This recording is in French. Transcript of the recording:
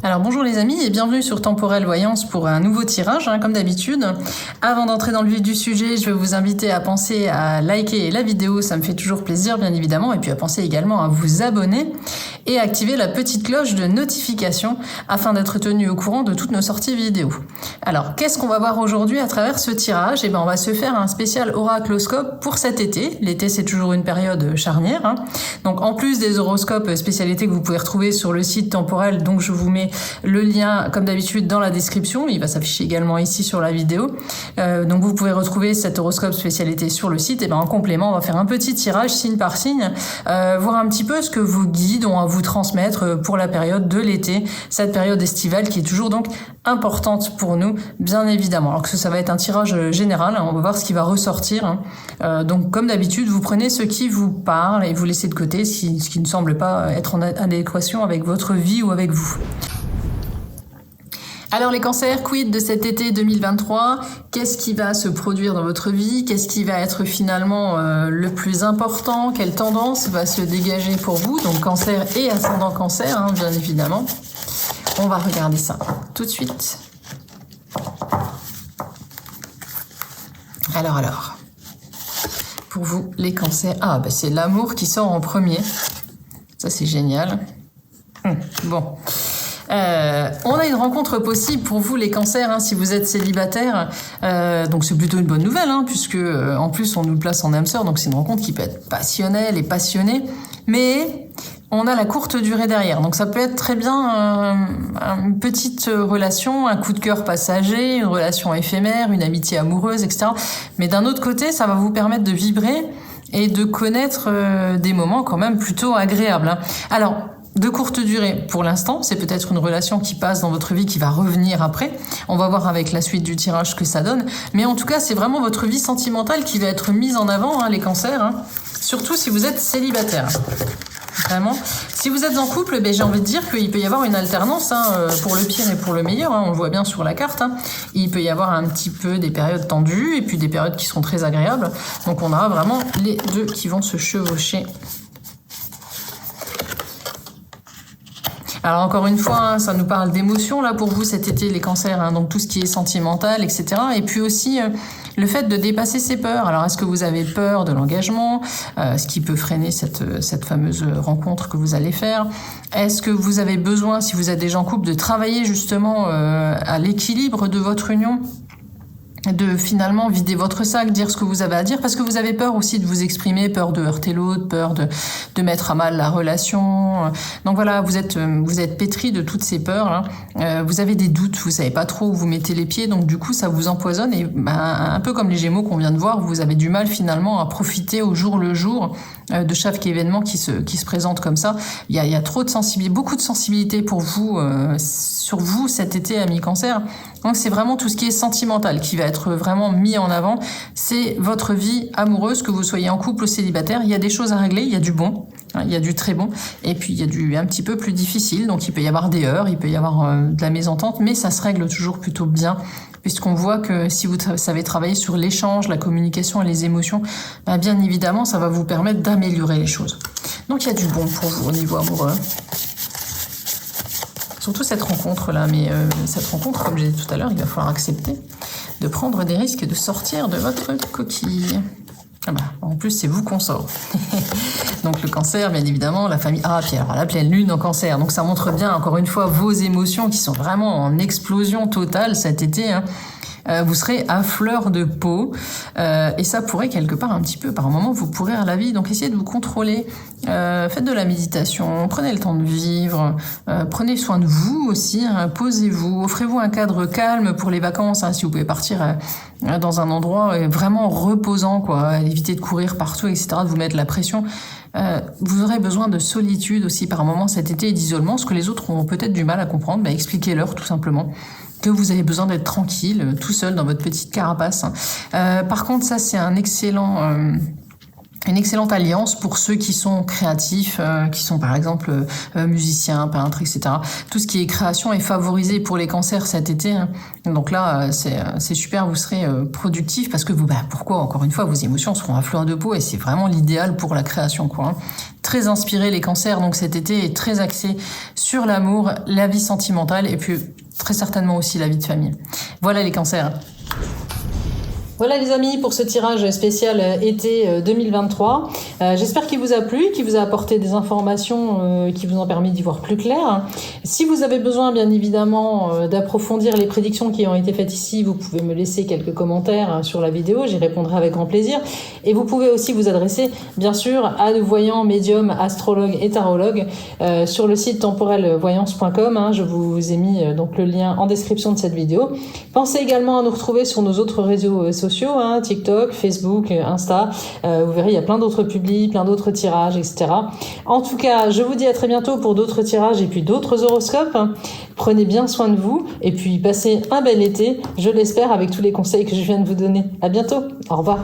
Alors bonjour les amis et bienvenue sur Temporelle Voyance pour un nouveau tirage, comme d'habitude. Avant d'entrer dans le vif du sujet, je vais vous inviter à penser à liker la vidéo, ça me fait toujours plaisir bien évidemment, et puis à penser également à vous abonner et à activer la petite cloche de notification afin d'être tenu au courant de toutes nos sorties vidéo. Alors qu'est-ce qu'on va voir aujourd'hui à travers ce tirage? On va se faire un spécial oracloscope pour cet été. L'été c'est toujours une période charnière. Donc en plus des horoscopes spécialités que vous pouvez retrouver sur le site Temporelle, donc je vous mets le lien, comme d'habitude, dans la description. Il va s'afficher également ici sur la vidéo. Donc vous pouvez retrouver cet horoscope spécialité sur le site. Et en complément, on va faire un petit tirage signe par signe, voir un petit peu ce que vos guides ont à vous transmettre pour la période de l'été, cette période estivale qui est toujours donc importante pour nous, bien évidemment. Alors que ça va être un tirage général, on va voir ce qui va ressortir. Donc comme d'habitude, vous prenez ce qui vous parle et vous laissez de côté ce qui ne semble pas être en adéquation avec votre vie ou avec vous. Alors les cancers, quid de cet été 2023? Qu'est-ce qui va se produire dans votre vie? Qu'est-ce qui va être finalement le plus important? Quelle tendance va se dégager pour vous? Donc cancer et ascendant cancer, bien évidemment. On va regarder ça tout de suite. Alors. Pour vous, les cancers. C'est l'amour qui sort en premier. Ça, c'est génial. Bon. On a une rencontre possible pour vous les cancers si vous êtes célibataire, donc c'est plutôt une bonne nouvelle puisque en plus on nous le place en âme sœur, donc c'est une rencontre qui peut être passionnelle et passionnée, mais on a la courte durée derrière, donc ça peut être très bien une petite relation, un coup de cœur passager, une relation éphémère, une amitié amoureuse, etc. Mais d'un autre côté, ça va vous permettre de vibrer et de connaître des moments quand même plutôt agréables. Alors, de courte durée, pour l'instant, c'est peut-être une relation qui passe dans votre vie, qui va revenir après. On va voir avec la suite du tirage ce que ça donne. Mais en tout cas, c'est vraiment votre vie sentimentale qui va être mise en avant, les cancers. Surtout si vous êtes célibataire. Vraiment. Si vous êtes en couple, j'ai envie de dire qu'il peut y avoir une alternance, pour le pire et pour le meilleur. On le voit bien sur la carte. Il peut y avoir un petit peu des périodes tendues et puis des périodes qui seront très agréables. Donc on aura vraiment les deux qui vont se chevaucher. Alors encore une fois, ça nous parle d'émotions là pour vous cet été les cancers, donc tout ce qui est sentimental, etc. Et puis aussi le fait de dépasser ses peurs. Alors est-ce que vous avez peur de l'engagement, ce qui peut freiner cette fameuse rencontre que vous allez faire? Est-ce que vous avez besoin, si vous êtes déjà en couple, de travailler justement à l'équilibre de votre union? De finalement vider votre sac, dire ce que vous avez à dire, parce que vous avez peur aussi de vous exprimer, peur de heurter l'autre, peur de mettre à mal la relation. Donc voilà, vous êtes pétri de toutes ces peurs. Vous avez des doutes, vous savez pas trop où vous mettez les pieds, donc du coup ça vous empoisonne et un peu comme les Gémeaux qu'on vient de voir, vous avez du mal finalement à profiter au jour le jour de chaque événement qui se présente comme ça. Il y a trop de sensibilité, beaucoup de sensibilité pour vous, sur vous cet été, amis cancer. Donc c'est vraiment tout ce qui est sentimental qui va être vraiment mis en avant. C'est votre vie amoureuse, que vous soyez en couple ou célibataire. Il y a des choses à régler, il y a du bon, il y a du très bon, et puis il y a du un petit peu plus difficile. Donc il peut y avoir des heurts, il peut y avoir de la mésentente, mais ça se règle toujours plutôt bien. Puisqu'on voit que si vous savez travailler sur l'échange, la communication et les émotions, bien évidemment, ça va vous permettre d'améliorer les choses. Donc il y a du bon pour vous au niveau amoureux. Surtout cette rencontre-là, mais cette rencontre, comme j'ai dit tout à l'heure, il va falloir accepter de prendre des risques et de sortir de votre coquille. En plus, c'est vous qu'on sort. Donc le cancer, bien évidemment, la famille... puis alors la pleine lune en cancer. Donc ça montre bien, encore une fois, vos émotions qui sont vraiment en explosion totale cet été. Vous serez à fleur de peau et ça pourrait quelque part un petit peu, par moment, vous pourrir la vie. Donc essayez de vous contrôler, faites de la méditation, prenez le temps de vivre, prenez soin de vous aussi, posez-vous, offrez-vous un cadre calme pour les vacances, si vous pouvez partir dans un endroit vraiment reposant, évitez de courir partout, etc., de vous mettre la pression. Vous aurez besoin de solitude aussi par moment cet été et d'isolement, ce que les autres ont peut-être du mal à comprendre. Expliquez-leur tout simplement que vous avez besoin d'être tranquille, tout seul dans votre petite carapace. Par contre, ça c'est un excellent une excellente alliance pour ceux qui sont créatifs, qui sont par exemple musiciens, peintres, etc. Tout ce qui est création est favorisé pour les cancers cet été, hein. Donc là, c'est super, vous serez productif parce que pourquoi, encore une fois, vos émotions seront à fleur de peau et c'est vraiment l'idéal pour la création, quoi, hein. Très inspiré les cancers, donc cet été est très axé sur l'amour, la vie sentimentale et puis très certainement aussi la vie de famille. Voilà les cancers. Voilà les amis pour ce tirage spécial été 2023. J'espère qu'il vous a plu, qu'il vous a apporté des informations qui vous ont permis d'y voir plus clair. Si vous avez besoin bien évidemment d'approfondir les prédictions qui ont été faites ici, vous pouvez me laisser quelques commentaires sur la vidéo, j'y répondrai avec grand plaisir. Et vous pouvez aussi vous adresser bien sûr à nos voyants, médiums, astrologues et tarologues sur le site temporelvoyance.com, hein. Je vous ai mis donc le lien en description de cette vidéo. Pensez également à nous retrouver sur nos autres réseaux sociaux, hein, TikTok, Facebook, Insta. Vous verrez, il y a plein d'autres publis, plein d'autres tirages, etc. En tout cas, je vous dis à très bientôt pour d'autres tirages et puis d'autres horoscopes. Prenez bien soin de vous et puis passez un bel été, je l'espère, avec tous les conseils que je viens de vous donner. À bientôt. Au revoir.